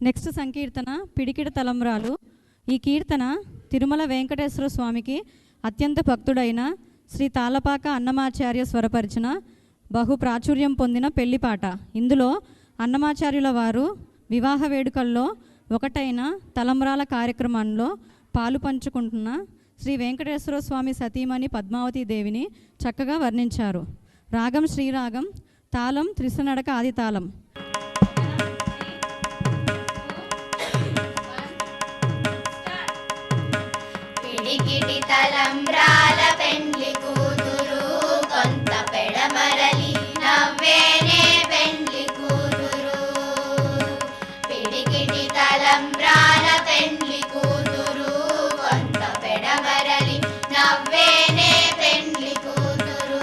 Next సంకీర్తన పిడికిడ తలంబ్రాలు. ఈ కీర్తన తిరుమల వెంకటేశ్వర స్వామికి అత్యంత భక్తుడైన శ్రీ తాళపాక అన్నమాచార్య స్వరపరిచిన బహు ప్రాచుర్యం పొందిన పెళ్లిపాట. ఇందులో అన్నమాచార్యుల వారు వివాహ వేడుకల్లో ఒకటైన తలంబ్రాల కార్యక్రమంలో పాలు పంచుకుంటున్న శ్రీ వెంకటేశ్వర స్వామి సతీమణి పద్మావతి దేవిని చక్కగా వర్ణించారు. రాగం శ్రీరాగం, తాళం త్రిశనడక ఆది తాళం. పిడికిటి తలంబ్రాల పెండ్లి కూతురు కొంత పెడమరలి నవ్వేనే పెండ్లి కూతురు. పిడికిటి తలంబ్రాల పెండ్లి కూతురు కొంత పెడమరలి నవ్వేనే పెండ్లి కూతురు.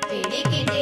పిడికిటి